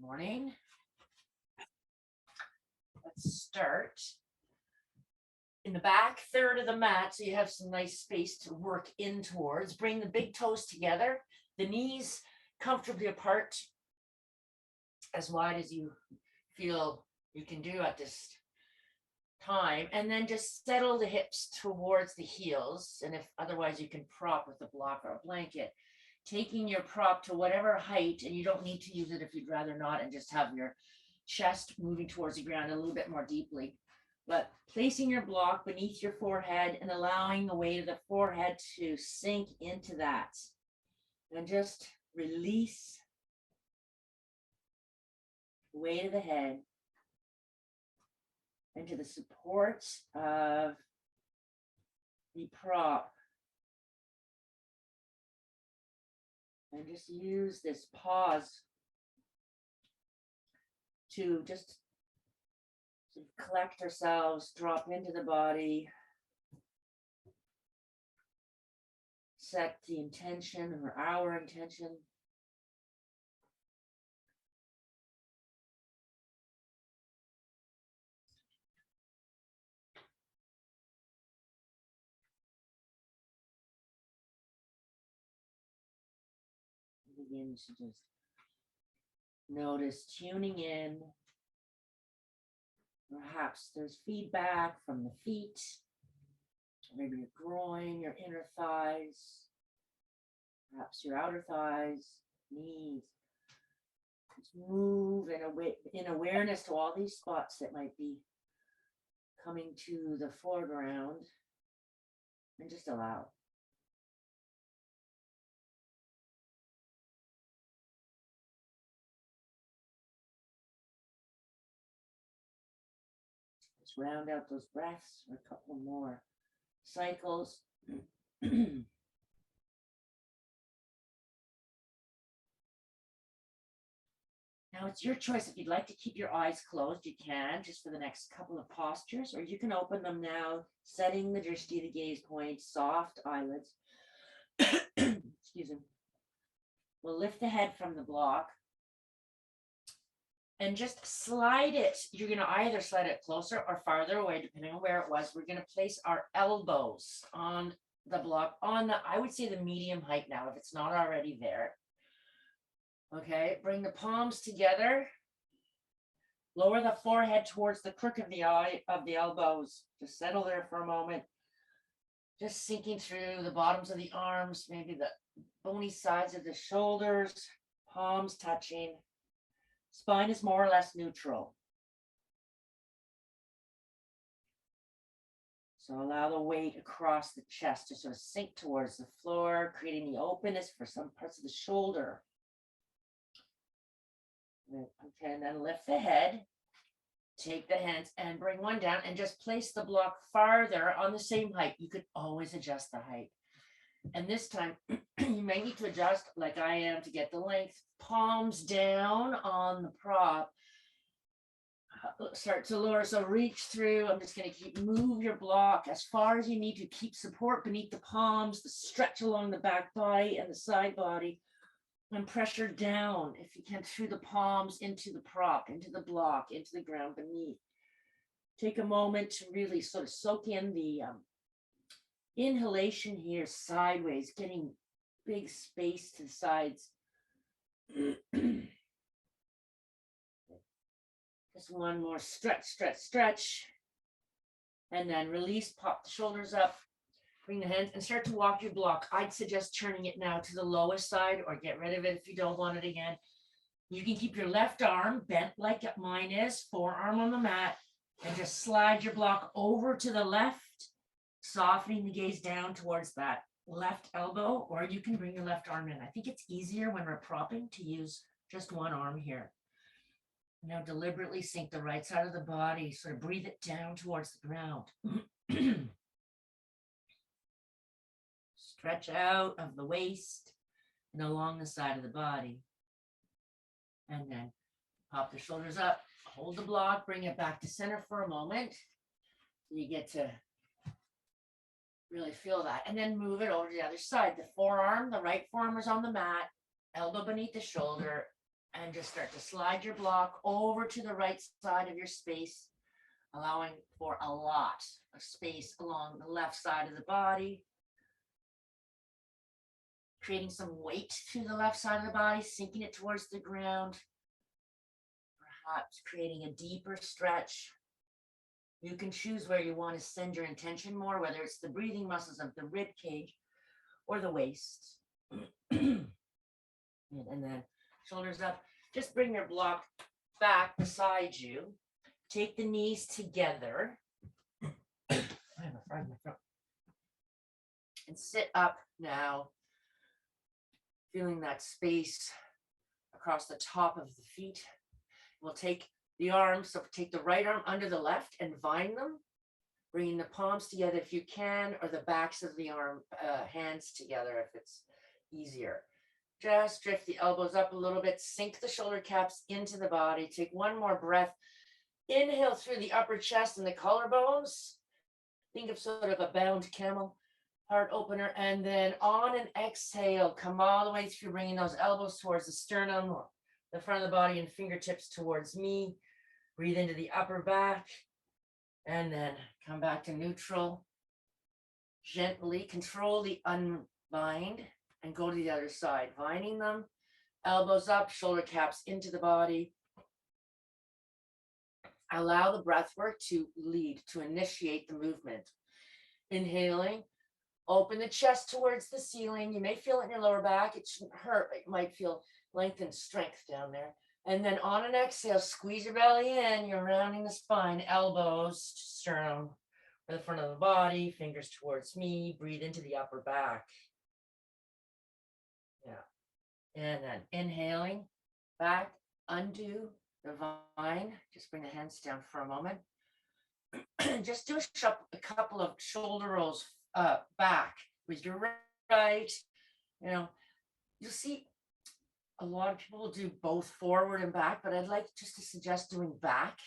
Morning. Let's start in the back third of the mat so you have some nice space to work in towards. Bring the big toes together, the knees comfortably apart, as wide as you feel you can do at this time, and then just settle the hips towards the heels. And if otherwise, you can prop with a block or a blanket, taking your prop to whatever height, and you don't need to use it if you'd rather not, and just have your chest moving towards the ground a little bit more deeply. But placing your block beneath your forehead and allowing the weight of the forehead to sink into that, and just release the weight of the head into the support of the prop. And just use this pause to just sort of collect ourselves, drop into the body, set the intention or our intention. Begin to just notice tuning in. Perhaps there's feedback from the feet, maybe your groin, your inner thighs, perhaps your outer thighs, knees. Just move in awareness to all these spots that might be coming to the foreground, and just allow. Just round out those breaths for a couple more cycles. Now it's your choice. If you'd like to keep your eyes closed, you can, just for the next couple of postures, or you can open them now, setting the drishti, the gaze point, soft eyelids. Excuse me. We'll lift the head from the block and just slide it. You're going to either slide it closer or farther away, depending on where it was. We're going to place our elbows on the block, on the, I would say, the medium height now, if it's not already there. Okay, bring the palms together. Lower the forehead towards the crook of the eye of the elbows. Just settle there for a moment. Just sinking through the bottoms of the arms, maybe the bony sides of the shoulders, palms touching. Spine is more or less neutral. So allow the weight across the chest to sort of sink towards the floor, creating the openness for some parts of the shoulder. Okay, and then lift the head, take the hands and bring one down and just place the block farther on the same height. You could always adjust the height. And this time you may need to adjust like I am to get the length. Palms down on the prop. Start to lower, so reach through. I'm just going to move your block as far as you need to keep support beneath the palms, the stretch along the back body and the side body. And pressure down, if you can, through the palms into the prop, into the block, into the ground beneath. Take a moment to really sort of soak in the inhalation here, sideways, getting big space to the sides. Just one more stretch, stretch, stretch. And then release, pop the shoulders up. Bring the hands and start to walk your block. I'd suggest turning it now to the lowest side, or get rid of it if you don't want it again. You can keep your left arm bent like mine is, forearm on the mat, and just slide your block over to the left, softening the gaze down towards that left elbow, or you can bring your left arm in. I think it's easier when we're propping to use just one arm here. Now deliberately sink the right side of the body, sort of breathe it down towards the ground. Stretch out of the waist and along the side of the body. And then pop the shoulders up, hold the block, bring it back to center for a moment. You get to really feel that. And then move it over to the other side. The forearm, the right forearm is on the mat, elbow beneath the shoulder, And just start to slide your block over to the right side of your space, allowing for a lot of space along the left side of the body, creating some weight through the left side of the body, sinking it towards the ground, perhaps creating a deeper stretch. You can choose where you want to send your intention more, whether it's the breathing muscles of the rib cage or the waist. And then shoulders up. Just bring your block back beside you. Take the knees together. I have a frog in my throat. And sit up now, feeling that space across the top of the feet. We'll take the arms, so take the right arm under the left and vine them, bringing the palms together if you can, or the backs of the hands together if it's easier. Just drift the elbows up a little bit, sink the shoulder caps into the body. Take one more breath. Inhale through the upper chest and the collarbones. Think of sort of a bound camel, heart opener. And then on an exhale, come all the way through, bringing those elbows towards the sternum, the front of the body, and fingertips towards me. Breathe into the upper back. And then come back to neutral. Gently control the unbind and go to the other side, vining them, elbows up, shoulder caps into the body. Allow the breath work to lead, to initiate the movement. Inhaling, open the chest towards the ceiling. You may feel it in your lower back. It shouldn't hurt. It might feel length and strength down there. And then on an exhale, squeeze your belly in. You're rounding the spine, elbows to sternum, or the front of the body, fingers towards me. Breathe into the upper back. Yeah. And then inhaling, back, undo the vine. Just bring the hands down for a moment. Just do a couple of shoulder rolls back with your right. You know, you'll see a lot of people do both forward and back, but I'd like just to suggest doing back.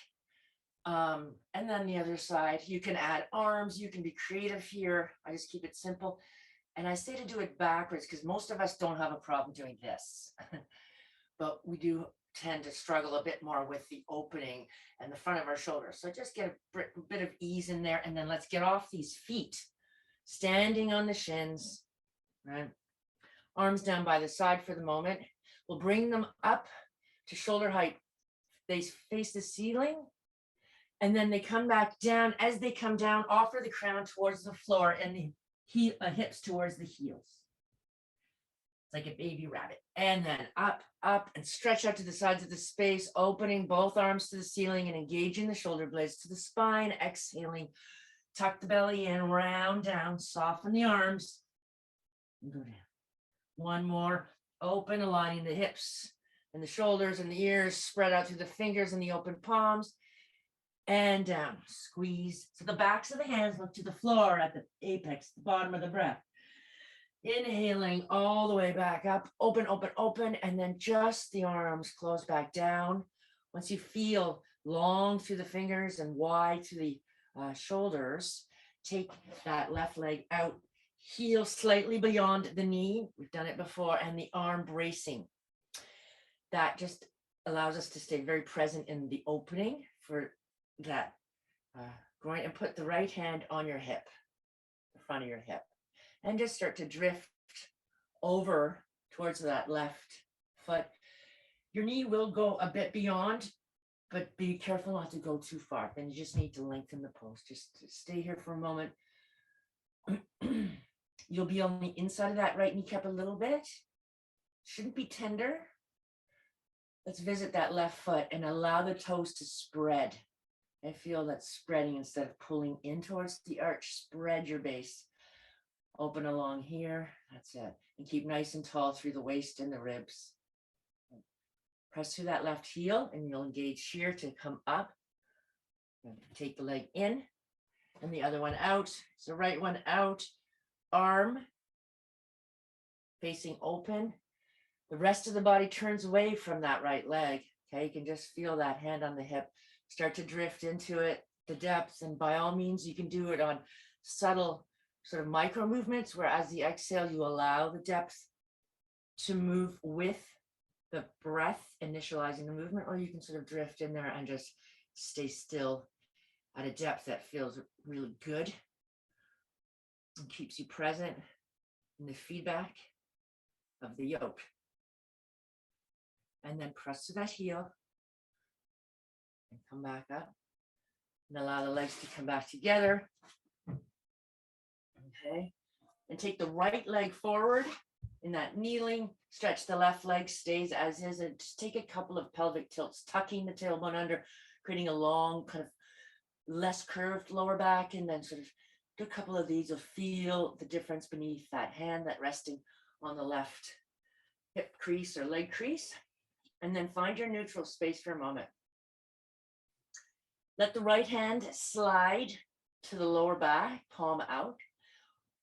And then the other side, you can add arms, you can be creative here. I just keep it simple. And I say to do it backwards because most of us don't have a problem doing this, but we do tend to struggle a bit more with the opening and the front of our shoulders. So just get a bit of ease in there, and then let's get off these feet, standing on the shins, right? Arms down by the side for the moment. We'll bring them up to shoulder height. They face the ceiling, and then they come back down. As they come down, offer the crown towards the floor and the hips towards the heels. It's like a baby rabbit. And then up, up, and stretch out to the sides of the space, opening both arms to the ceiling and engaging the shoulder blades to the spine. Exhaling, tuck the belly in, round down, soften the arms, and go down. One more, open, aligning the hips and the shoulders and the ears, spread out through the fingers and the open palms, and down, squeeze. So the backs of the hands look to the floor at the apex, the bottom of the breath. Inhaling all the way back up, open, open, open, and then just the arms close back down. Once you feel long through the fingers and wide through the shoulders, take that left leg out, heel slightly beyond the knee. We've done it before, and the arm bracing. That just allows us to stay very present in the opening for that groin, and put the right hand on your hip, the front of your hip. And just start to drift over towards that left foot. Your knee will go a bit beyond, but be careful not to go too far. Then you just need to lengthen the pose. Just stay here for a moment. You'll be on the inside of that right kneecap a little bit. Shouldn't be tender. Let's visit that left foot and allow the toes to spread. I feel that spreading instead of pulling in towards the arch. Spread your base. Open along here, that's it. And keep nice and tall through the waist and the ribs. Press through that left heel and you'll engage here to come up. And take the leg in and the other one out. So right one out, arm facing open. The rest of the body turns away from that right leg. Okay, you can just feel that hand on the hip. Start to drift into it, the depth, and by all means, you can do it on subtle sort of micro movements, where as the exhale, you allow the depth to move with the breath initializing the movement, or you can sort of drift in there and just stay still at a depth that feels really good and keeps you present in the feedback of the yoke. And then press to that heel and come back up and allow the legs to come back together. Okay, and take the right leg forward in that kneeling, stretch the left leg, stays as is, and just take a couple of pelvic tilts, tucking the tailbone under, creating a long kind of less curved lower back, and then sort of do a couple of these. You'll feel the difference beneath that hand, that resting on the left hip crease or leg crease. And then find your neutral space for a moment. Let the right hand slide to the lower back, palm out.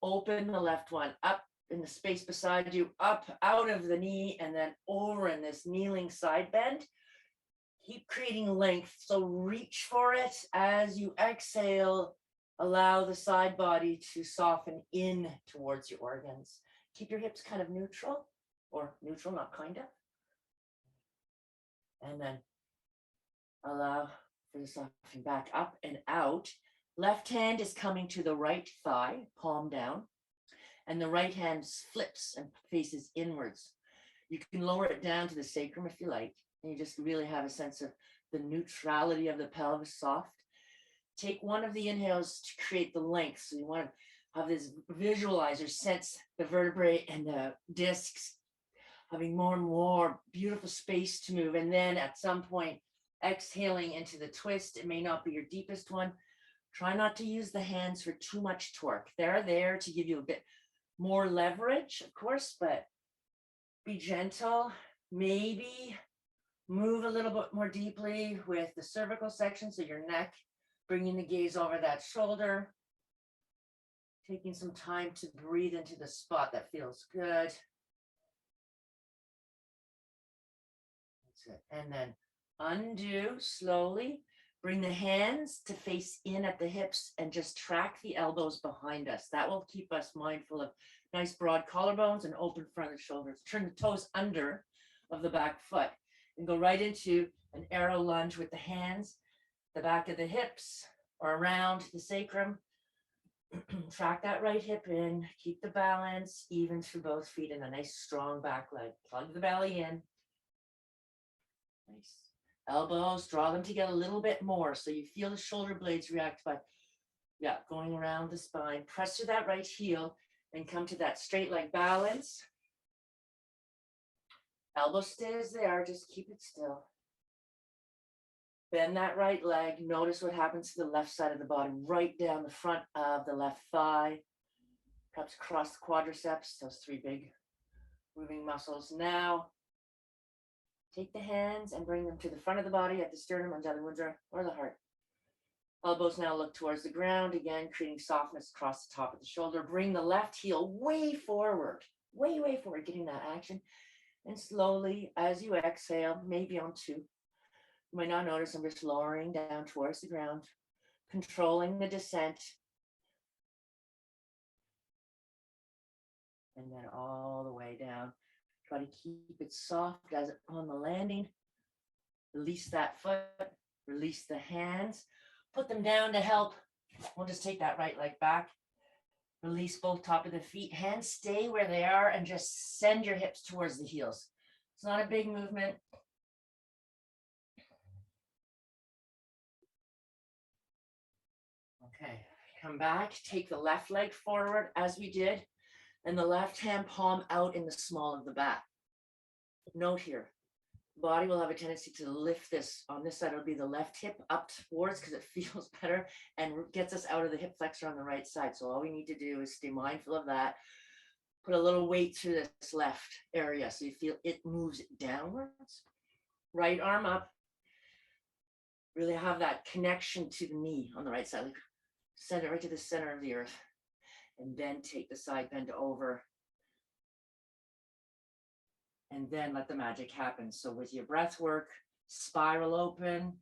Open the left one up in the space beside you, up out of the knee, and then over in this kneeling side bend. Keep creating length, so reach for it. As you exhale, allow the side body to soften in towards your organs. Keep your hips kind of neutral, or neutral, not kind of. And then allow for the softening back up and out. Left hand is coming to the right thigh, palm down, and the right hand flips and faces inwards. You can lower it down to the sacrum if you like, and you just really have a sense of the neutrality of the pelvis, soft. Take one of the inhales to create the length. So you want to have this visualizer, sense the vertebrae and the discs having more and more beautiful space to move. And then at some point, exhaling into the twist. It may not be your deepest one. Try not to use the hands for too much torque. They're there to give you a bit more leverage, of course, but be gentle. Maybe move a little bit more deeply with the cervical section, so your neck, bringing the gaze over that shoulder, taking some time to breathe into the spot that feels good. That's it. And then undo slowly. Bring the hands to face in at the hips and just track the elbows behind us. That will keep us mindful of nice broad collarbones and open front of the shoulders. Turn the toes under of the back foot and go right into an arrow lunge with the hands, the back of the hips or around the sacrum. Track that right hip in, keep the balance even through both feet and a nice strong back leg. Plug the belly in. Nice. Elbows, draw them together a little bit more so you feel the shoulder blades react by, going around the spine. Press to that right heel and come to that straight leg balance. Elbow stays there, just keep it still. Bend that right leg. Notice what happens to the left side of the body, right down the front of the left thigh. Perhaps across the quadriceps, those three big moving muscles. Now, take the hands and bring them to the front of the body at the sternum, Anjali Mudra, or the heart. Elbows now look towards the ground, again, creating softness across the top of the shoulder. Bring the left heel way forward, way forward, getting that action. And slowly, as you exhale, maybe on two, you might not notice I'm just lowering down towards the ground, controlling the descent. And then all the way down. Try to keep it soft as on the landing. Release that foot, release the hands, put them down to help. We'll just take that right leg back. Release both top of the feet. Hands stay where they are and just send your hips towards the heels. It's not a big movement. Okay, come back, take the left leg forward as we did, and the left hand palm out in the small of the back. Note here, body will have a tendency to lift this. On this side, it'll be the left hip up towards because it feels better and gets us out of the hip flexor on the right side. So all we need to do is stay mindful of that. Put a little weight through this left area so you feel it moves downwards. Right arm up. Really have that connection to the knee on the right side. Like send it right to the center of the earth. And then take the side bend over. And then let the magic happen. So with your breath work, spiral open,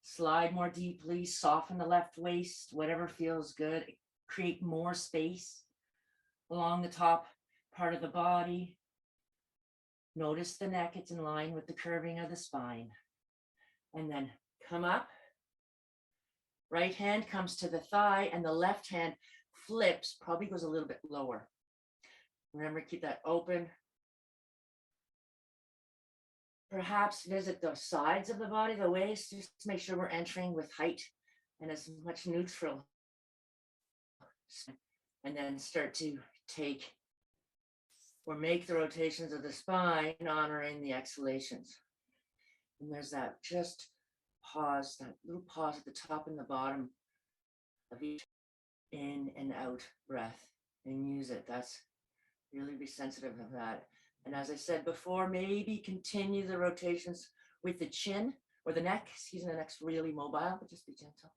slide more deeply, soften the left waist, whatever feels good. Create more space along the top part of the body. Notice the neck, it's in line with the curving of the spine. And then come up. Right hand comes to the thigh and the left hand flips, probably goes a little bit lower. Remember, keep that open. Perhaps visit the sides of the body, the waist, just to make sure we're entering with height and as much neutral. And then start to take or make the rotations of the spine, honoring the exhalations. And there's that just pause, that little pause at the top and the bottom of each in and out breath, and use it. That's really be sensitive of that. And as I said before, maybe continue the rotations with the chin or the neck. Excuse me, the neck's really mobile, but just be gentle.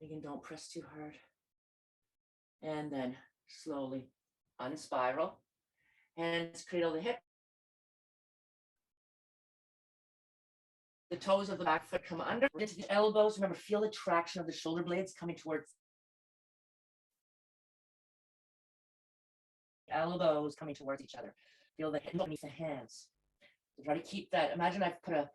Again, don't press too hard. And then slowly unspiral. Hands cradle the hip. The toes of the back foot come under into the elbows. Remember, feel the traction of the shoulder blades coming towards elbows coming towards each other. Feel the hip beneath the hands. So try to keep that. Imagine I've put a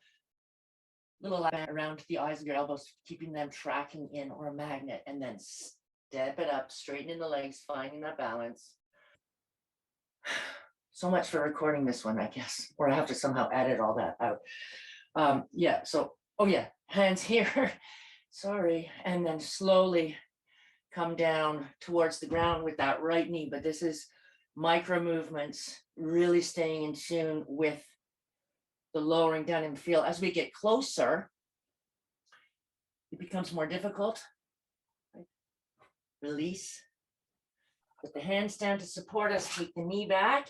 little band around the eyes of your elbows, keeping them tracking in, or a magnet, and then step it up, straightening the legs, finding that balance. So much for recording this one, I guess, or I have to somehow edit all that out. Yeah, so, oh yeah, hands here, sorry, and then slowly come down towards the ground with that right knee, but this is micro movements, really staying in tune with the lowering down and feel. As we get closer, it becomes more difficult. Right? Release. Put the hands down to support us, take the knee back,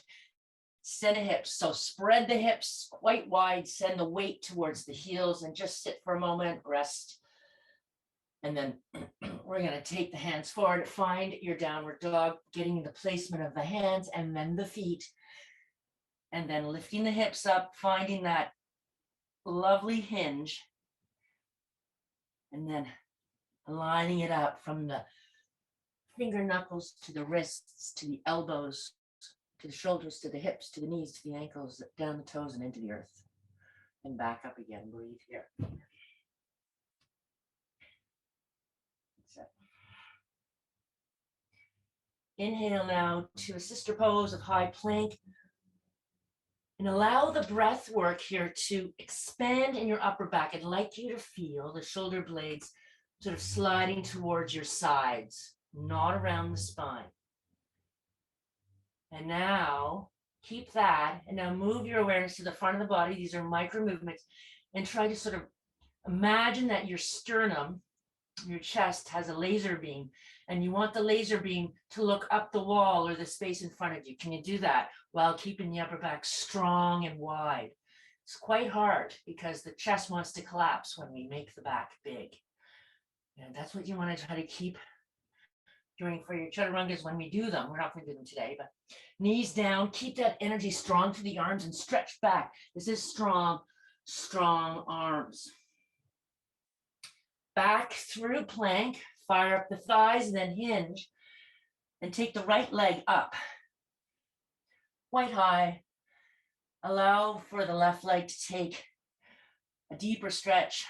send the hips. So spread the hips quite wide, send the weight towards the heels, and just sit for a moment, rest. And then we're going to take the hands forward, find your downward dog, getting the placement of the hands and then the feet. And then lifting the hips up, finding that lovely hinge. And then lining it up from the finger knuckles to the wrists, to the elbows, to the shoulders, to the hips, to the knees, to the ankles, down the toes and into the earth. And back up again, breathe here. Inhale now to a sister pose of high plank. And allow the breath work here to expand in your upper back. I'd like you to feel the shoulder blades sort of sliding towards your sides, not around the spine. And now keep that. And now move your awareness to the front of the body. These are micro movements. And try to sort of imagine that your sternum, your chest, has a laser beam. And you want the laser beam to look up the wall or the space in front of you. Can you do that while keeping the upper back strong and wide? It's quite hard because the chest wants to collapse when we make the back big. And that's what you want to try to keep doing for your chaturangas when we do them. We're not going to do them today, but knees down, keep that energy strong through the arms and stretch back. This is strong, strong arms. Back through plank. Fire up the thighs, and then hinge, and take the right leg up, quite high. Allow for the left leg to take a deeper stretch,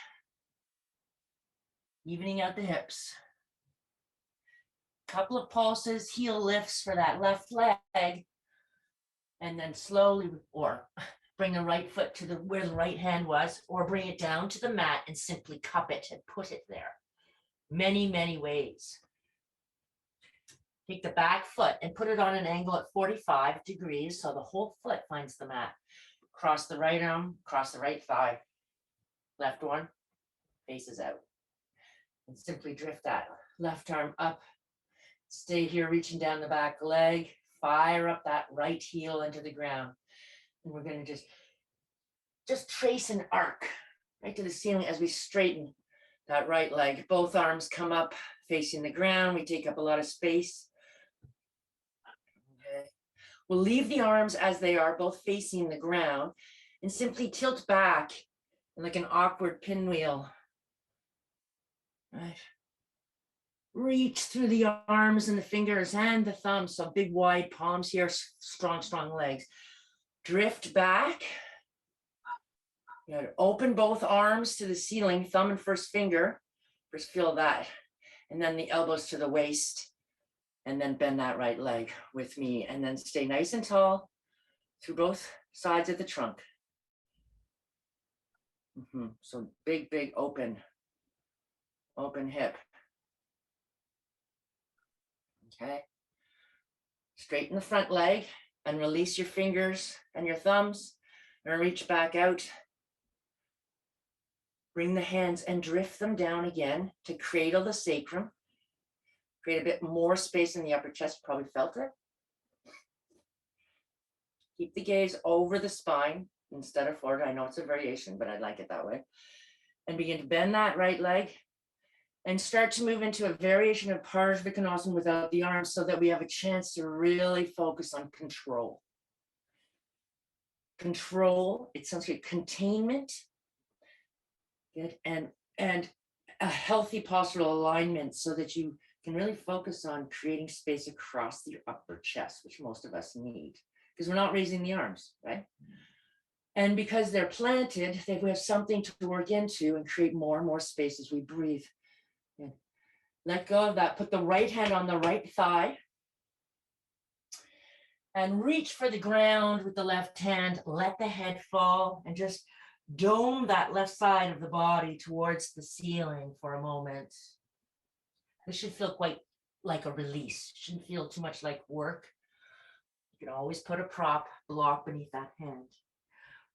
evening out the hips. Couple of pulses, heel lifts for that left leg, and then slowly, or bring the right foot to where the right hand was, or bring it down to the mat and simply cup it and put it there. Many, many ways. Take the back foot and put it on an angle at 45 degrees so the whole foot finds the mat. Cross the right arm, cross the right thigh. Left one faces out. And simply drift that left arm up. Stay here reaching down the back leg. Fire up that right heel into the ground. And we're going to just trace an arc right to the ceiling as we straighten that right leg. Both arms come up facing the ground. We take up a lot of space. Okay. We'll leave the arms as they are, both facing the ground, and simply tilt back like an awkward pinwheel. Right. Reach through the arms and the fingers and the thumbs. So big wide palms here, strong, strong legs. Drift back. You know, open both arms to the ceiling, thumb and first finger. First feel that. And then the elbows to the waist. And then bend that right leg with me. And then stay nice and tall through both sides of the trunk. So big, big open hip. Okay. Straighten the front leg and release your fingers and your thumbs and reach back out. Bring the hands and drift them down again to cradle the sacrum. Create a bit more space in the upper chest. Probably felt it. Keep the gaze over the spine instead of forward. I know it's a variation, but I like it that way. And begin to bend that right leg and start to move into a variation of Parsvakonasana without the arms so that we have a chance to really focus on control. Control, it sounds like containment. Good. And a healthy postural alignment so that you can really focus on creating space across the upper chest, which most of us need because we're not raising the arms, right? And because they're planted, we have something to work into and create more and more space as we breathe. And let go of that. Put the right hand on the right thigh and reach for the ground with the left hand. Let the head fall and just dome that left side of the body towards the ceiling for a moment. This should feel quite like a release. It shouldn't feel too much like work. You can always put a prop block beneath that hand.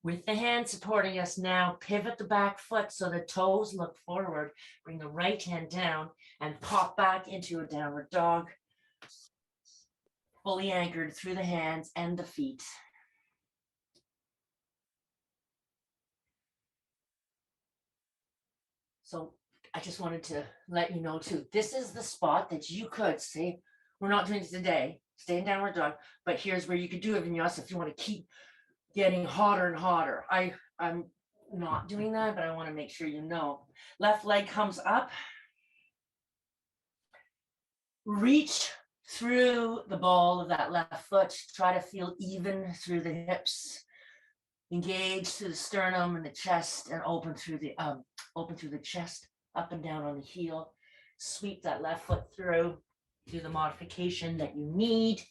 With the hand supporting us now, pivot the back foot so the toes look forward. Bring the right hand down and pop back into a downward dog. Fully anchored through the hands and the feet. So I just wanted to let you know too, this is the spot that you could say, we're not doing it today, stay in downward dog, but here's where you could do a vinyasa if you want to keep getting hotter and hotter. I'm not doing that, but I want to make sure you know. Left leg comes up. Reach through the ball of that left foot. Try to feel even through the hips. Engage through the sternum and the chest and open through the chest, up and down on the heel. Sweep that left foot through. Do the modification that you need.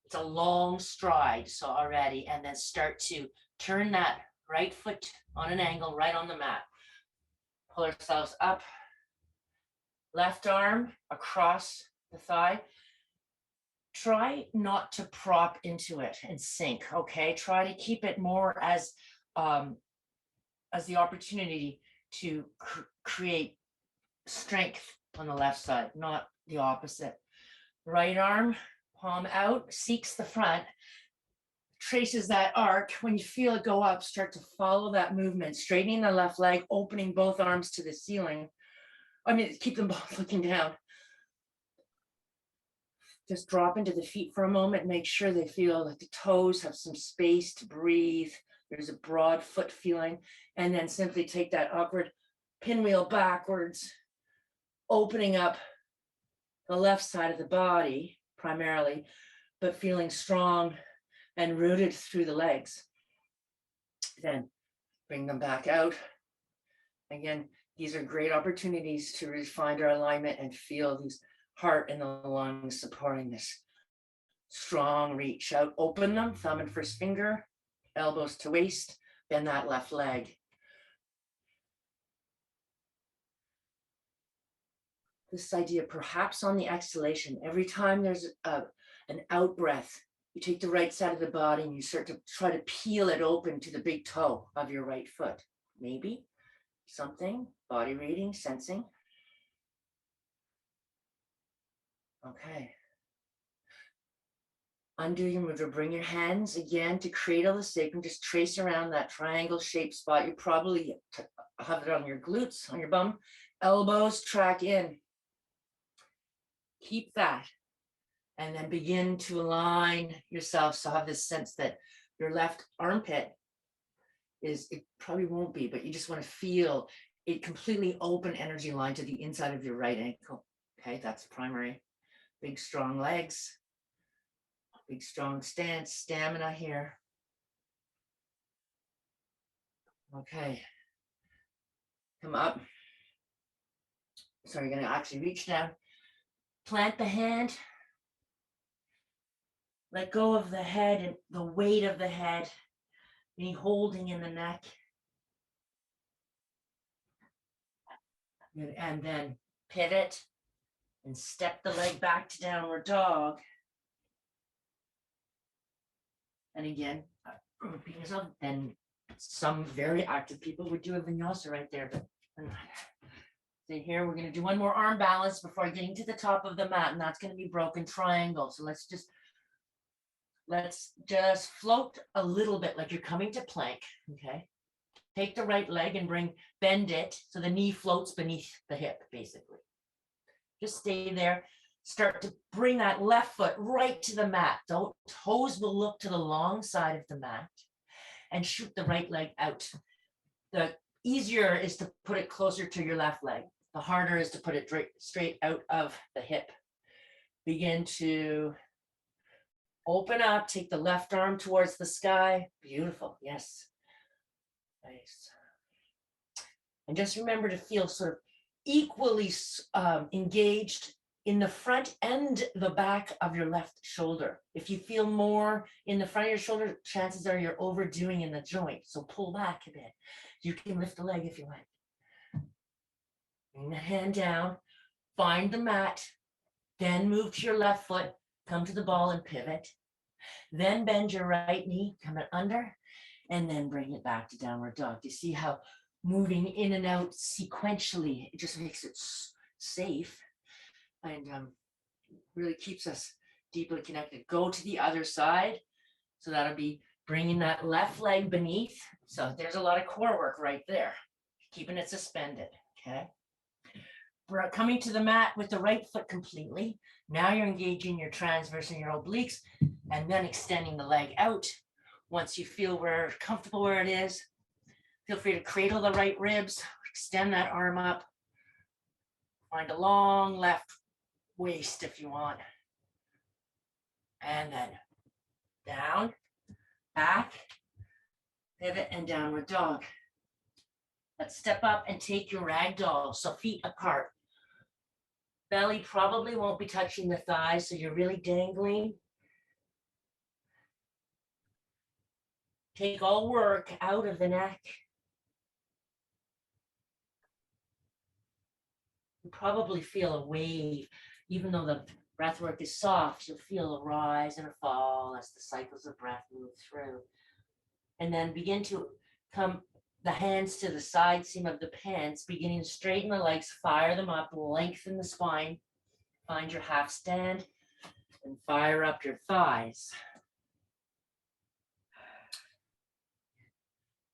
It's a long stride, so already, and then start to turn that right foot on an angle right on the mat. Pull ourselves up. Left arm across the thigh. Try not to prop into it and sink, okay? Try to keep it more as the opportunity to create strength on the left side, not the opposite. Right arm, palm out, seeks the front, traces that arc. When you feel it go up, start to follow that movement, straightening the left leg, opening both arms to the ceiling. Keep them both looking down. Just drop into the feet for a moment. Make sure they feel like the toes have some space to breathe. There's a broad foot feeling. And then simply take that awkward pinwheel backwards, opening up the left side of the body primarily, but feeling strong and rooted through the legs. Then bring them back out. Again, these are great opportunities to refine our alignment and feel these heart and the lungs supporting this strong reach out. Open them, thumb and first finger, elbows to waist, bend that left leg. This idea, perhaps on the exhalation, every time there's an out breath, you take the right side of the body and you start to try to peel it open to the big toe of your right foot. Maybe something, body reading, sensing. Okay. Undo your mudra. Bring your hands again to cradle the sacrum. Just trace around that triangle shaped spot. You probably have it on your glutes, on your bum. Elbows track in. Keep that. And then begin to align yourself. So have this sense that your left armpit it probably won't be, but you just want to feel a completely open energy line to the inside of your right ankle. Okay, that's primary. Big, strong legs. Big strong stance, stamina here. Okay. Come up. So you're going to actually reach down, plant the hand, let go of the head and the weight of the head, any holding in the neck. And then pivot and step the leg back to downward dog. And again, repeat yourself. Then some very active people would do a vinyasa right there, but see here, we're going to do one more arm balance before getting to the top of the mat, and that's going to be broken triangle. So let's just float a little bit like you're coming to plank. Okay. Take the right leg and bend it so the knee floats beneath the hip, basically. Just stay there. Start to bring that left foot right to the mat. Toes will look to the long side of the mat and shoot the right leg out. The easier is to put it closer to your left leg. The harder is to put it straight out of the hip. Begin to open up, take the left arm towards the sky. Beautiful, yes. Nice. And just remember to feel sort of equally engaged in the front and the back of your left shoulder. If you feel more in the front of your shoulder, chances are you're overdoing in the joint. So pull back a bit. You can lift the leg if you like. Bring the hand down, find the mat, then move to your left foot, come to the ball and pivot. Then bend your right knee, come it under, and then bring it back to downward dog. You see how moving in and out sequentially, it just makes it safe and really keeps us deeply connected. Go to the other side. So that'll be bringing that left leg beneath. So there's a lot of core work right there, keeping it suspended, okay? We're coming to the mat with the right foot completely. Now you're engaging your transverse and your obliques and then extending the leg out. Once you feel comfortable where it is, feel free to cradle the right ribs, extend that arm up, find a long left waist if you want. And then down, back, pivot, and downward dog. Let's step up and take your ragdoll. So feet apart. Belly probably won't be touching the thighs, so you're really dangling. Take all work out of the neck. You probably feel a wave. Even though the breath work is soft, you'll feel a rise and a fall as the cycles of breath move through. And then begin to come the hands to the side seam of the pants, beginning to straighten the legs, fire them up, lengthen the spine, find your half stand, and fire up your thighs.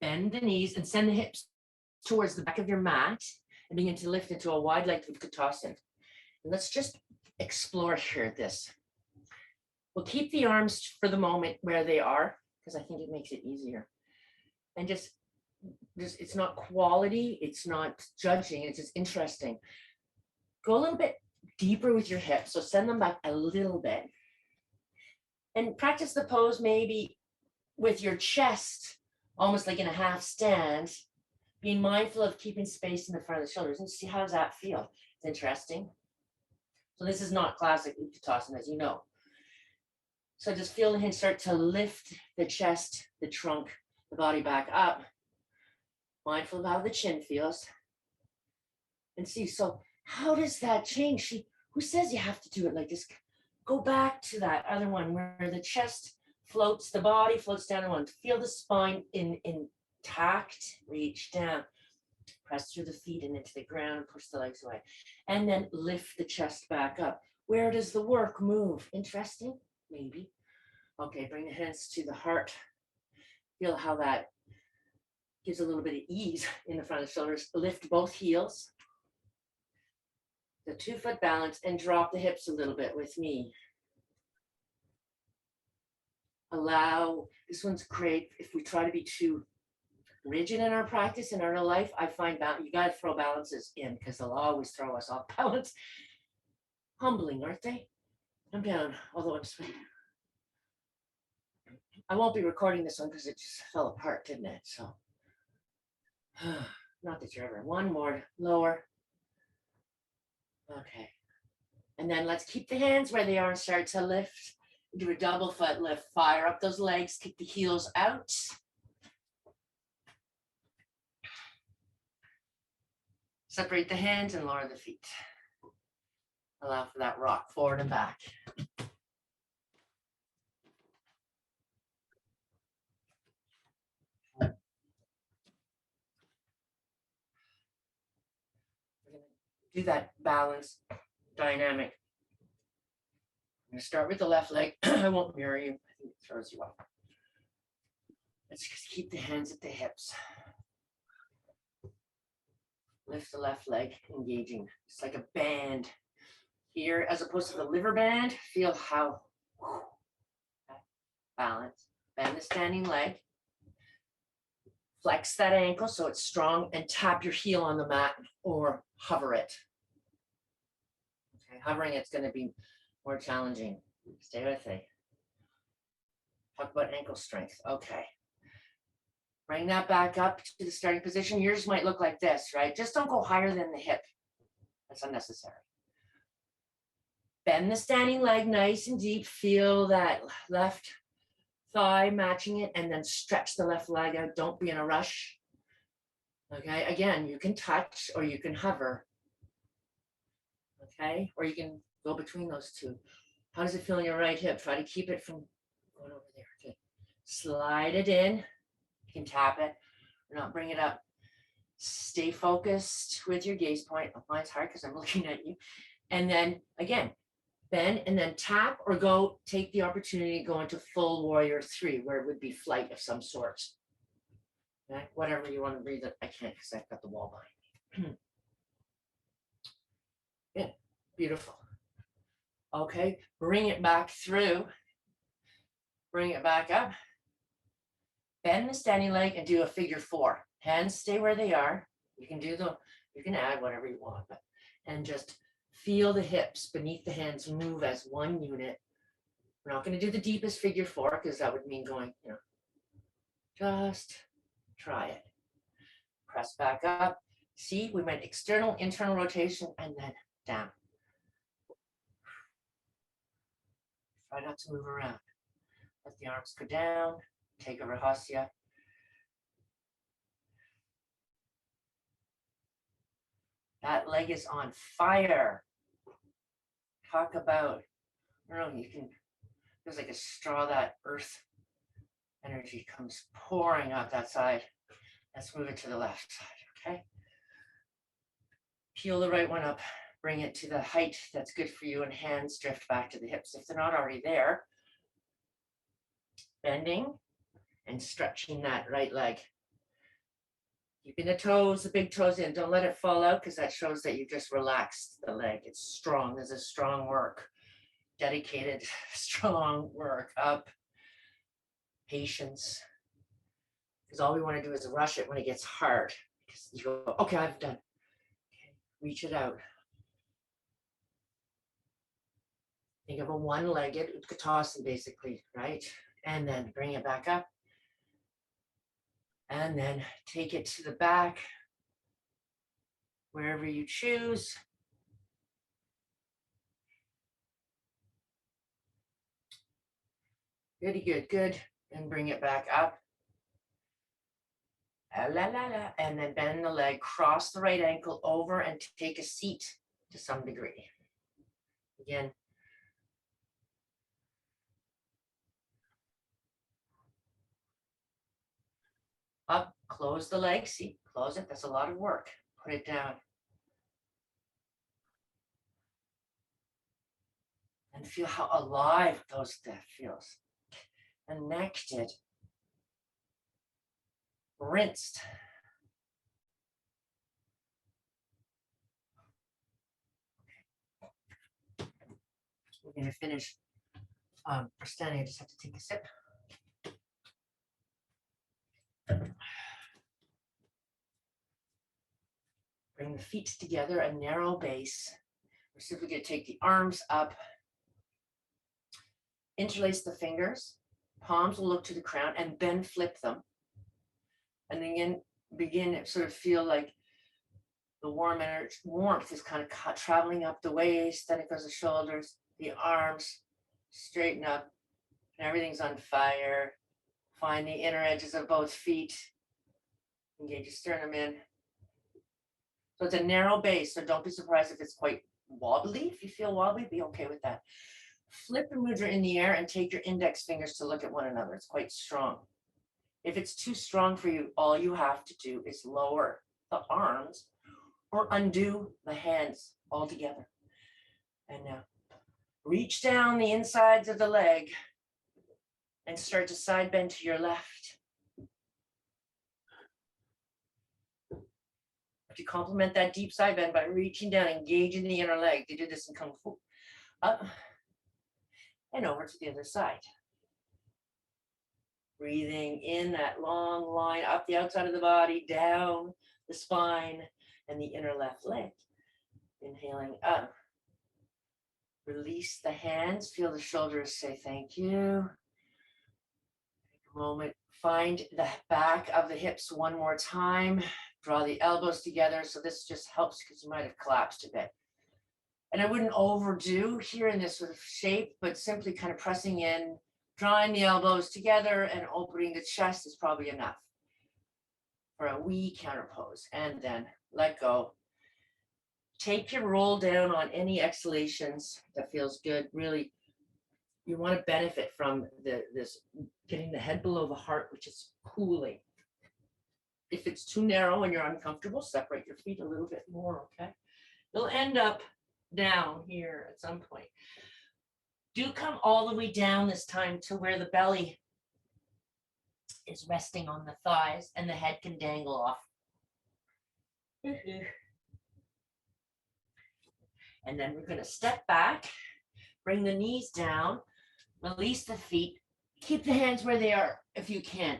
Bend the knees and send the hips towards the back of your mat and begin to lift into a wide leg Utkatasana. And let's just explore here this. We'll keep the arms for the moment where they are, because I think it makes it easier. And just it's not quality, it's not judging, it's just interesting. Go a little bit deeper with your hips, so send them back a little bit. And practice the pose maybe with your chest, almost like in a half stand, being mindful of keeping space in the front of the shoulders, and see how does that feel. It's interesting. So this is not classic Utkatasana, as you know. So just feel the hinge start to lift the chest, the trunk, the body back up. Mindful of how the chin feels. And see, so how does that change? Who says you have to do it like this? Go back to that other one where the chest floats, the body floats down in one. Feel the spine intact, reach down. Press through the feet and into the ground and push the legs away. And then lift the chest back up. Where does the work move? Interesting? Maybe. Okay, bring the hands to the heart. Feel how that gives a little bit of ease in the front of the shoulders. Lift both heels. The 2-foot balance and drop the hips a little bit with me. Allow, this one's great if we try to be too rigid in our practice in our real life. I find that you got to throw balances in because they'll always throw us off balance. Humbling, aren't they? I'm down, although I'm sweating. I won't be recording this one because it just fell apart, didn't it? So, not that you're ever. One more, lower. Okay. And then let's keep the hands where they are and start to lift. Do a double foot lift. Fire up those legs, kick the heels out. Separate the hands and lower the feet. Allow for that rock forward and back. Do that balance dynamic. I'm going to start with the left leg. I won't mirror you. I think it throws you off. Let's just keep the hands at the hips. Lift the left leg, engaging. It's like a band. Here, as opposed to the liver band, feel how balance. Bend the standing leg. Flex that ankle so it's strong and tap your heel on the mat or hover it. Okay, hovering it's going to be more challenging. Stay with me. Talk about ankle strength. Okay. Bring that back up to the starting position. Yours might look like this, right? Just don't go higher than the hip. That's unnecessary. Bend the standing leg nice and deep. Feel that left thigh matching it, and then stretch the left leg out. Don't be in a rush. Okay, again, you can touch or you can hover. Okay, or you can go between those two. How does it feel in your right hip? Try to keep it from going over there. Okay, slide it in. You can tap it or not bring it up. Stay focused with your gaze point. Mine's hard because I'm looking at you. And then again, bend and then tap or go take the opportunity to go into full warrior 3 where it would be flight of some sort. Okay, whatever you want to breathe it. I can't because I've got the wall behind me. Yeah, beautiful. Okay, bring it back through. Bring it back up. Bend the standing leg and do a figure 4. Hands stay where they are. You can add whatever you want, but and just feel the hips beneath the hands move as one unit. We're not going to do the deepest figure 4 because that would mean going, just try it. Press back up. See, we went external, internal rotation, and then down. Try not to move around. Let the arms go down. Take a Rahasya. That leg is on fire. Talk about, you can, feels like a straw, that earth energy comes pouring out that side. Let's move it to the left side, okay? Peel the right one up, bring it to the height that's good for you, and hands drift back to the hips if they're not already there. Bending and stretching that right leg. Keeping the toes, the big toes in. Don't let it fall out because that shows that you just relaxed the leg. It's strong. This is strong work. Dedicated, strong work. Up. Patience. Because all we want to do is rush it when it gets hard. Because you go, okay, I've done. Okay, reach it out. Think of a one-legged Utkatasana basically, right? And then bring it back up. And then take it to the back, wherever you choose. Goody good, good. And bring it back up. La, la, la. And then bend the leg, cross the right ankle over and take a seat to some degree. Again. Up, close the leg, see, close it. That's a lot of work. Put it down. And feel how alive that feels. Connected. Rinsed. We're going to finish. For standing, I just have to take a sip. Bring the feet together, a narrow base. We're simply going to take the arms up, interlace the fingers, Palms will look to the crown and then flip them. And then begin to sort of feel like the warmth is kind of traveling up the waist, then it goes the shoulders, the arms, straighten up, and everything's on fire. Find the inner edges of both feet. Engage your sternum in. So it's a narrow base, so don't be surprised if it's quite wobbly. If you feel wobbly, be okay with that. Flip the mudra in the air and take your index fingers to look at one another. It's quite strong. If it's too strong for you, all you have to do is lower the arms or undo the hands altogether. And now reach down the insides of the leg and start to side bend to your left. But you complement that deep side bend by reaching down, engaging the inner leg. They did this in Kung Fu. Up and over to the other side. Breathing in that long line up the outside of the body, down the spine and the inner left leg. Inhaling up. Release the hands, feel the shoulders say thank you. Take a moment, find the back of the hips one more time. Draw the elbows together. So this just helps because you might have collapsed a bit. And I wouldn't overdo here in this sort of shape, but simply kind of pressing in, drawing the elbows together and opening the chest is probably enough for a wee counter pose. And then let go. Take your roll down on any exhalations. That feels good. Really, you want to benefit from this getting the head below the heart, which is cooling. If it's too narrow and you're uncomfortable, separate your feet a little bit more, okay? You'll end up down here at some point. Do come all the way down this time to where the belly is resting on the thighs and the head can dangle off. And then we're going to step back, bring the knees down, release the feet, keep the hands where they are if you can.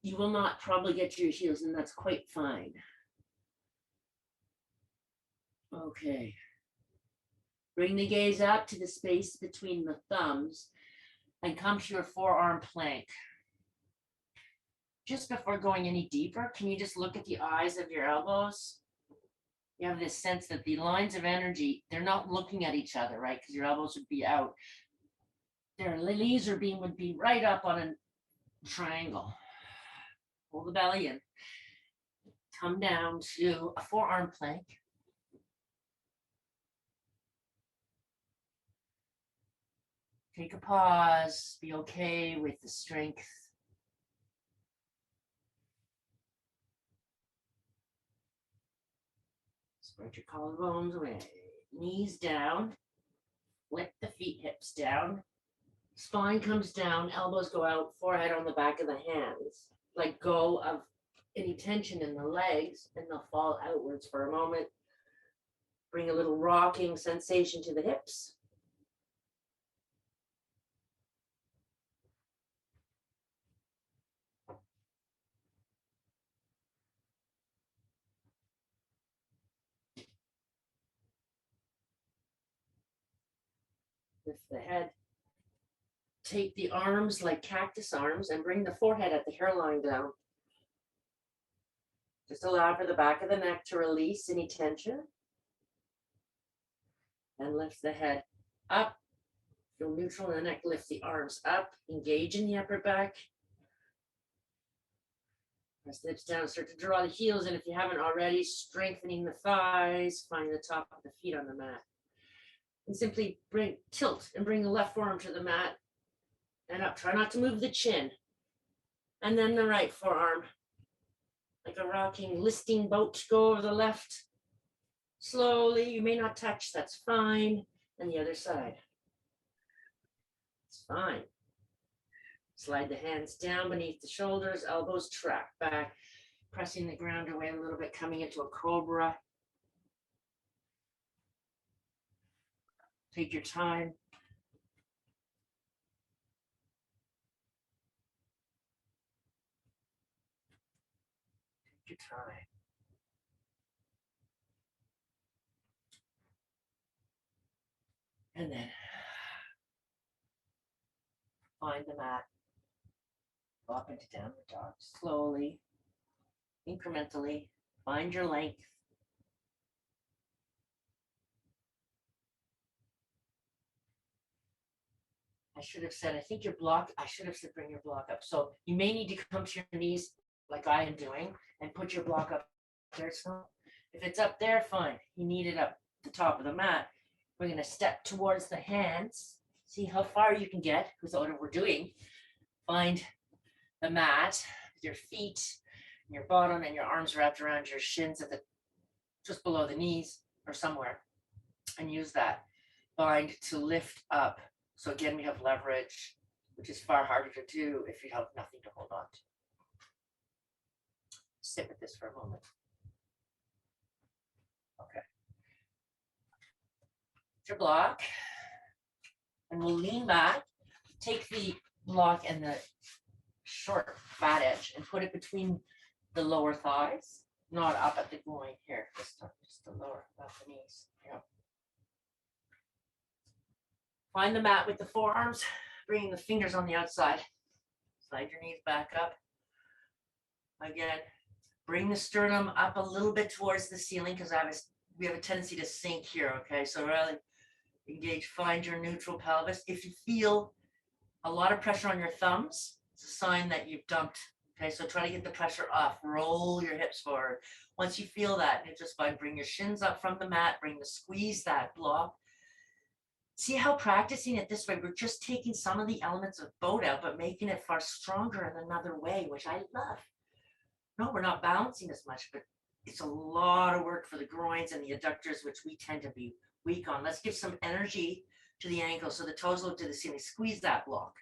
You will not probably get to your heels, and that's quite fine. Okay. Bring the gaze up to the space between the thumbs and come to your forearm plank. Just before going any deeper, can you just look at the eyes of your elbows? You have this sense that the lines of energy, they're not looking at each other, right? Because your elbows would be out. Their laser beam would be right up on a triangle. Pull the belly in. Come down to a forearm plank. Take a pause. Be okay with the strength. Spread your collarbones away. Knees down. Let the feet, hips down. Spine comes down, elbows go out, forehead on the back of the hands. Let go of any tension in the legs and they'll fall outwards for a moment. Bring a little rocking sensation to the hips. Lift the head. Take the arms like cactus arms and bring the forehead at the hairline down. Just allow for the back of the neck to release any tension. And lift the head up. Feel neutral in the neck. Lift the arms up. Engage in the upper back. Press the hips down. Start to draw the heels in if you haven't already. Strengthening the thighs. Find the top of the feet on the mat. And simply tilt and bring the left forearm to the mat and up. Try not to move the chin. And then the right forearm. Like a rocking listing boat, go over the left. Slowly, you may not touch, that's fine. And the other side. It's fine. Slide the hands down beneath the shoulders, elbows track back, pressing the ground away a little bit, coming into a cobra. Take your time. Take your time. And then Find the mat. Drop into downward dog. Slowly, incrementally. Find your length. I should have said, I think your block, I should have said bring your block up. So you may need to come to your knees like I am doing and put your block up there. So if it's up there, fine. You need it up the top of the mat. We're going to step towards the hands. See how far you can get with what we're doing. Find the mat with your feet, and your bottom, and your arms wrapped around your shins at the just below the knees or somewhere, and use that bind to lift up. So again, we have leverage, which is far harder to do if you have nothing to hold on to. Sit with this for a moment. Okay. Your block, and we'll lean back. Take the block and the short fat edge and put it between the lower thighs, not up at the groin here. Just the lower, not the knees. Yeah. Find the mat with the forearms, bringing the fingers on the outside. Slide your knees back up. Again, bring the sternum up a little bit towards the ceiling because we have a tendency to sink here. Okay, so really engage, find your neutral pelvis. If you feel a lot of pressure on your thumbs, it's a sign that you've dumped. Okay, so try to get the pressure off. Roll your hips forward. Once you feel that, it's just fine. Bring your shins up from the mat. Squeeze that block. See how practicing it this way, we're just taking some of the elements of both out, but making it far stronger in another way, which I love. No, we're not balancing as much, but it's a lot of work for the groins and the adductors, which we tend to be weak on. Let's give some energy to the ankle so the toes look to the ceiling. Squeeze that block.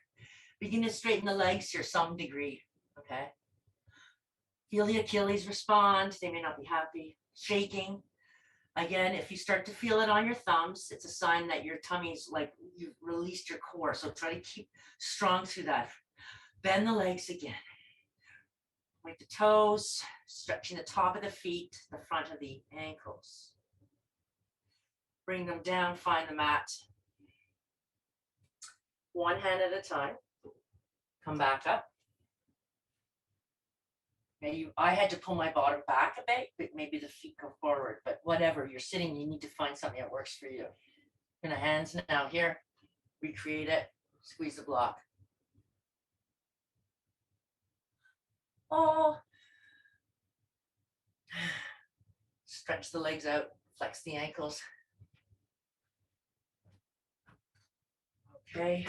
Begin to straighten the legs here some degree, okay? Feel the Achilles respond. They may not be happy. Shaking. Again, if you start to feel it on your thumbs, it's a sign that your tummy's like you've released your core. So try to keep strong through that. Bend the legs again. Point the toes, stretching the top of the feet, the front of the ankles. Bring them down, find the mat. One hand at a time. Come back up. Maybe I had to pull my bottom back a bit, but maybe the feet go forward. But whatever, you're sitting, you need to find something that works for you. And the hands now here, recreate it, squeeze the block. Oh. Stretch the legs out, flex the ankles. Okay,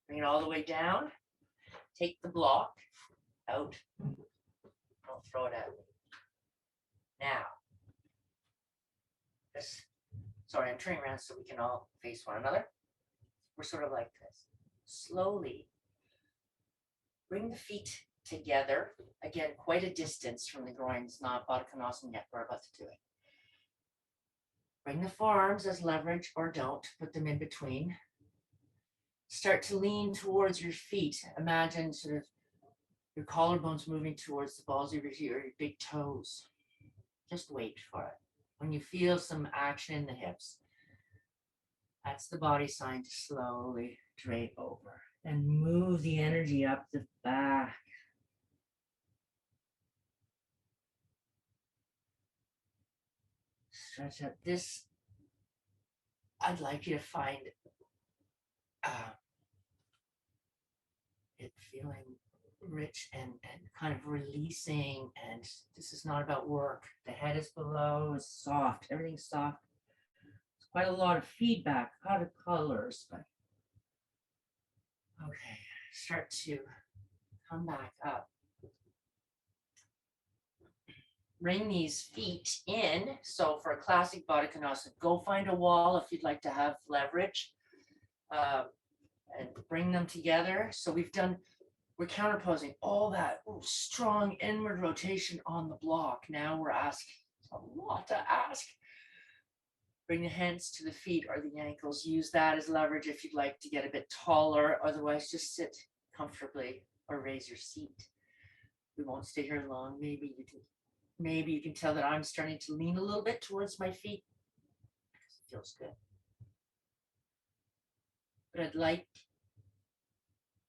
bring it all the way down. Take the block out. Don't throw it at me. Now, sorry, I'm turning around so we can all face one another. We're sort of like this. Slowly bring the feet together. Again, quite a distance from the groins, not Baddha Konasana yet. We're about to do it. Bring the forearms as leverage or don't. Put them in between. Start to lean towards your feet. Imagine sort of your collarbones moving towards the balls of your feet or your big toes. Just wait for it. When you feel some action in the hips, that's the body sign to slowly drape over and move the energy up the back. Stretch out this. I'd like you to find it feeling rich and kind of releasing, and this is not about work. The head is below, it's soft, everything's soft. It's quite a lot of feedback, a lot of colors, but okay, start to come back up. Bring these feet in. So for a classic Baddha Konasana, go find a wall if you'd like to have leverage, and bring them together. So we're counterposing all that strong inward rotation on the block. Now we're asking, it's a lot to ask. Bring the hands to the feet or the ankles. Use that as leverage if you'd like to get a bit taller. Otherwise, just sit comfortably or raise your seat. We won't stay here long. Maybe you can tell that I'm starting to lean a little bit towards my feet because it feels good. But I'd like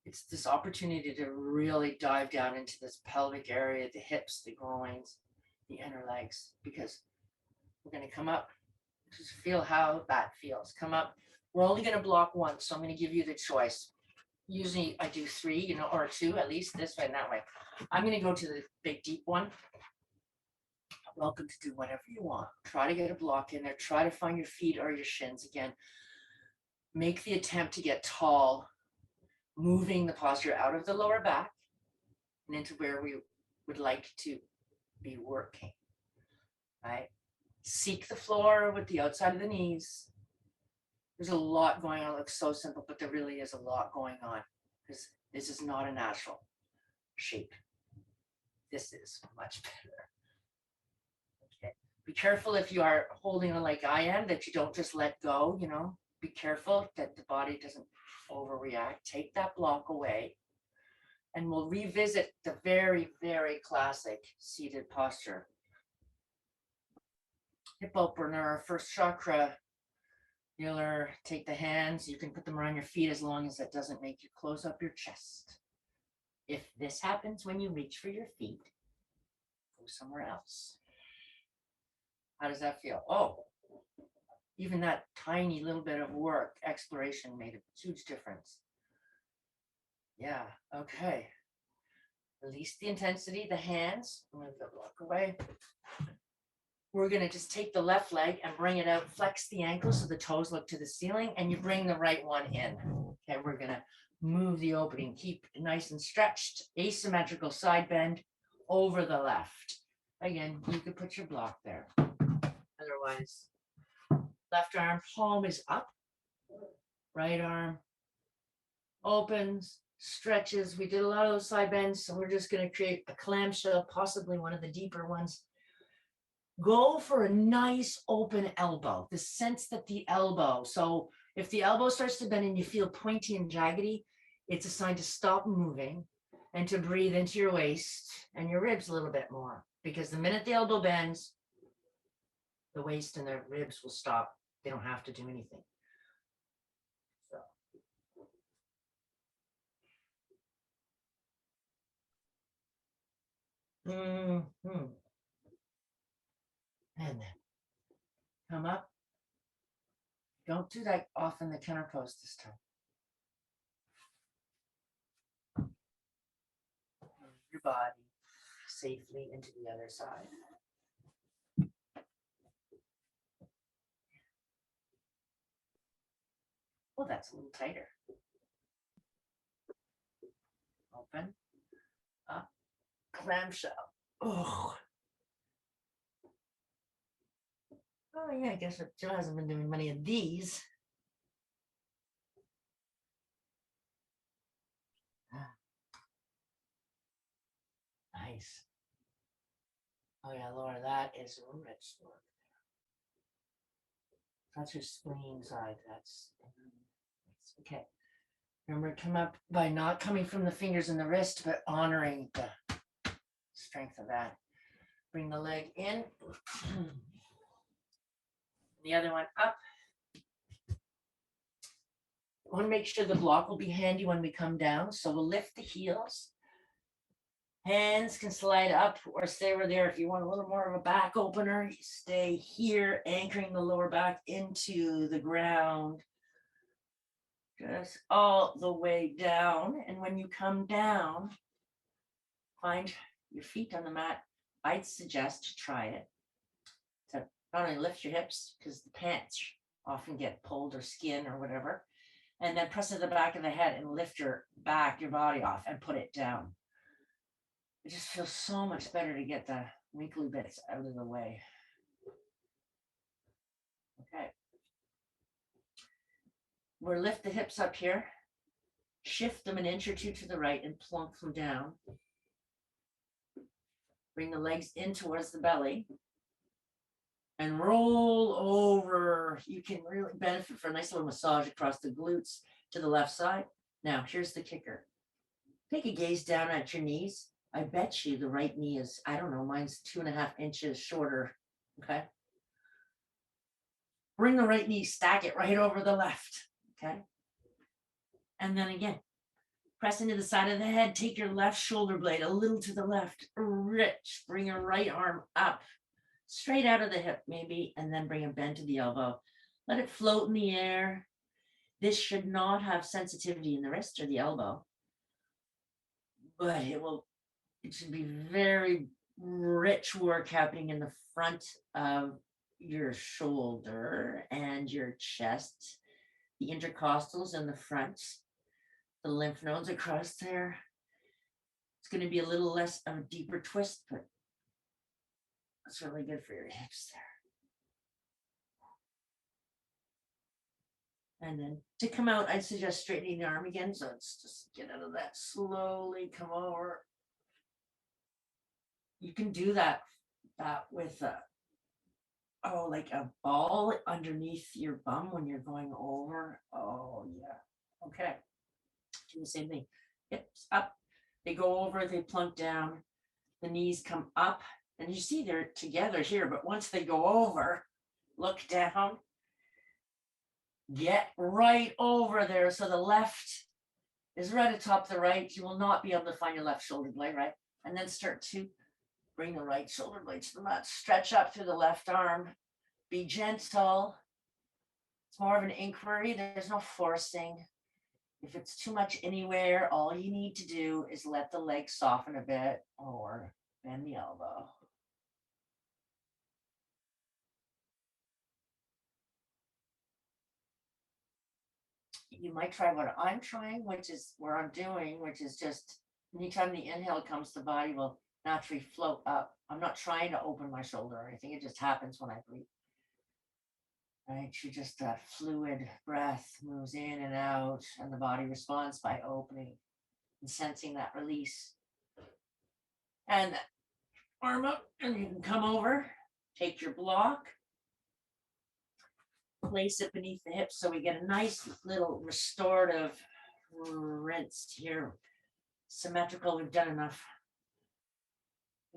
It's this opportunity to really dive down into this pelvic area, the hips, the groins, the inner legs, because we're going to come up. Just feel how that feels. Come up. We're only going to block once, so I'm going to give you the choice. Usually I do 3, or 2, at least this way and that way. I'm going to go to the big deep one. Welcome to do whatever you want. Try to get a block in there. Try to find your feet or your shins again. Make the attempt to get tall, moving the posture out of the lower back and into where we would like to be working, right? Seek the floor with the outside of the knees. There's a lot going on. It looks so simple, but there really is a lot going on because this is not a natural shape. This is much better. Okay. Be careful if you are holding on like I am, that you don't just let go, Be careful that the body doesn't overreact. Take that block away. And we'll revisit the very, very classic seated posture. Hip opener, first chakra. You'll take the hands. You can put them around your feet as long as that doesn't make you close up your chest. If this happens when you reach for your feet, go somewhere else. How does that feel? Oh, even that tiny little bit of work, exploration made a huge difference. Yeah, okay. Release the intensity, the hands. I'm going to walk away. We're going to just take the left leg and bring it out, flex the ankles so the toes look to the ceiling, and you bring the right one in. Okay, we're going to move the opening, keep it nice and stretched, asymmetrical side bend over the left. Again, you could put your block there. Otherwise, left arm, palm is up, right arm opens, stretches. We did a lot of those side bends, so we're just going to create a clamshell, possibly one of the deeper ones. Go for a nice open elbow, the sense that the elbow, so if the elbow starts to bend and you feel pointy and jaggedy, it's a sign to stop moving and to breathe into your waist and your ribs a little bit more, because the minute the elbow bends, the waist and the ribs will stop. They don't have to do anything. So. And then come up. Don't do that often, the counter pose this time. Move your body safely into the other side. Oh, that's a little tighter. Open, up, clamshell. Oh. Oh yeah, I guess Joe hasn't been doing many of these. Nice. Oh yeah, Laura, that is rich work. That's your spleen side. That's okay. Remember, come up by not coming from the fingers and the wrist, but honoring the strength of that. Bring the leg in. The other one up. I want to make sure the block will be handy when we come down. So we'll lift the heels. Hands can slide up or stay over there. If you want a little more of a back opener, you stay here, anchoring the lower back into the ground. Just all the way down. And when you come down, find your feet on the mat. I'd suggest to try it. To not only lift your hips, because the pants often get pulled or skin or whatever, and then press to the back of the head and lift your body off and put it down. It just feels so much better to get the wrinkly bits out of the way. Okay. We'll lift the hips up here, shift them an inch or two to the right and plunk them down. Bring the legs in towards the belly and roll over. You can really benefit from a nice little massage across the glutes to the left side. Now, here's the kicker. Take a gaze down at your knees. I bet you the right knee is, I don't know, mine's 2.5 inches shorter. Okay. Bring the right knee, stack it right over the left. Okay. And then again, Press into the side of the head. Take your left shoulder blade a little to the left. Rich. Bring your right arm up, straight out of the hip, maybe, and then bring a bend to the elbow. Let it float in the air. This should not have sensitivity in the wrist or the elbow, but it should be very rich work happening in the front of your shoulder and your chest, the intercostals in the front, the lymph nodes across there. It's going to be a little less of a deeper twist, but it's really good for your hips there. And then to come out, I suggest straightening the arm again. So it's just get out of that slowly, come over. You can do that with like a ball underneath your bum when you're going over. Oh yeah. Okay. Do the same thing. Hips up. They go over, they plunk down. The knees come up. And you see they're together here, but once they go over, look down. Get right over there. So the left is right atop the right. You will not be able to find your left shoulder blade, right? And then start to bring the right shoulder blade to the mat. Stretch up through the left arm. Be gentle. It's more of an inquiry. There's no forcing. If it's too much anywhere, all you need to do is let the leg soften a bit or bend the elbow. You might try what I'm trying, which is where I'm doing, which is just anytime the inhale comes, the body will naturally float up. I'm not trying to open my shoulder or anything. It just happens when I breathe. Right? You just that fluid breath moves in and out, and the body responds by opening and sensing that release. And arm up, and you can come over, take your block, place it beneath the hips so we get a nice little restorative rinse here. Symmetrical, we've done enough.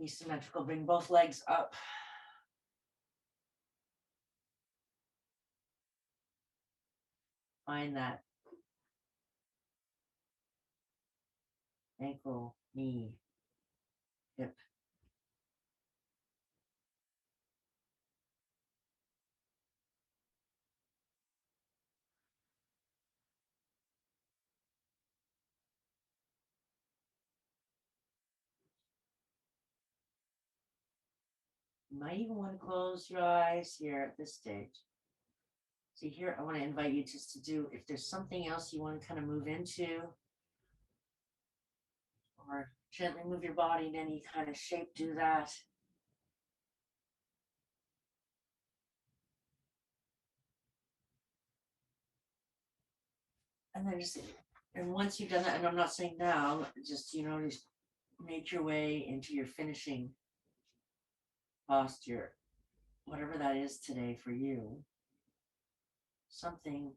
Asymmetrical, bring both legs up. Find that ankle, knee, hip. You might even want to close your eyes here at this stage. See here, I want to invite you just to do, if there's something else you want to kind of move into, or gently move your body in any kind of shape, do that. And then just, and once you've done that, and I'm not saying now, just, just make your way into your finishing posture, whatever that is today for you. Something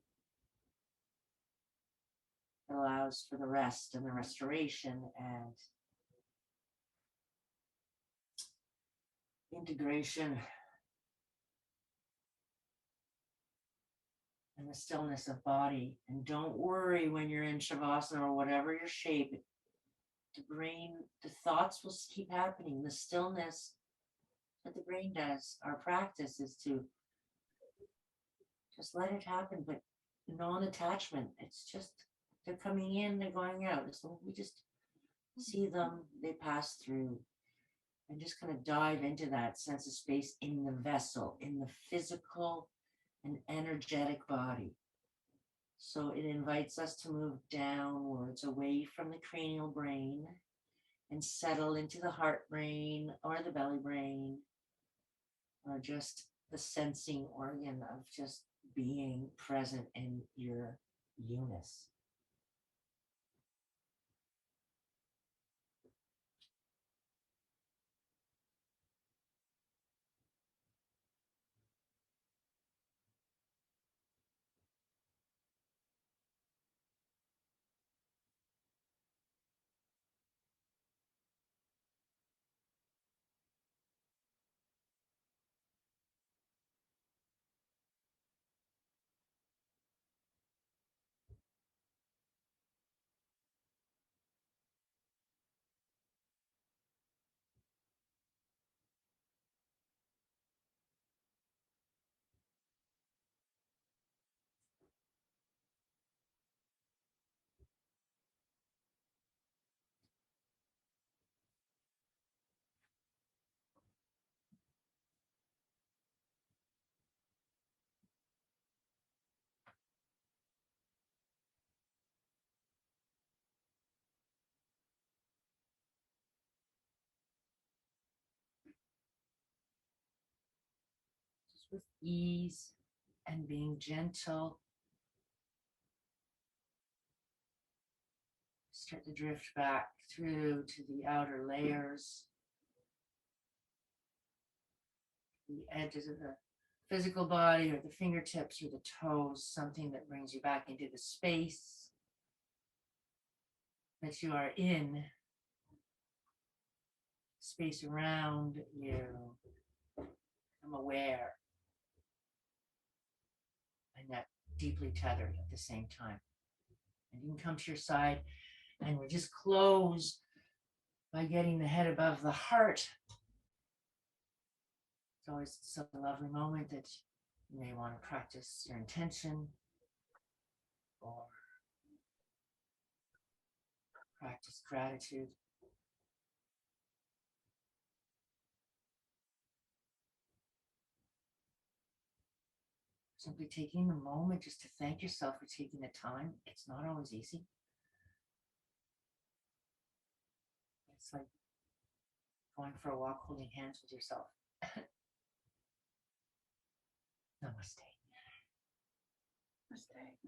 that allows for the rest and the restoration and integration and the stillness of body. And don't worry when you're in Shavasana or whatever your shape, the brain, the thoughts will keep happening. The stillness that the brain does. Our practice is to just let it happen, but non-attachment. It's just they're coming in, they're going out. So we just see them, they pass through, and just kind of dive into that sense of space in the vessel, in the physical and energetic body. So it invites us to move downwards away from the cranial brain and settle into the heart brain or the belly brain, or just the sensing organ of just being present in your eunice. with ease and being gentle. Start to drift back through to the outer layers, the edges of the physical body or the fingertips or the toes, something that brings you back into the space that you are in, space around you. I'm aware and yet deeply tethered at the same time. And you can come to your side, and we just close by getting the head above the heart. It's always such a lovely moment that you may want to practice your intention or practice gratitude. Simply taking the moment just to thank yourself for taking the time. It's not always easy. It's like going for a walk holding hands with yourself. Namaste. Namaste.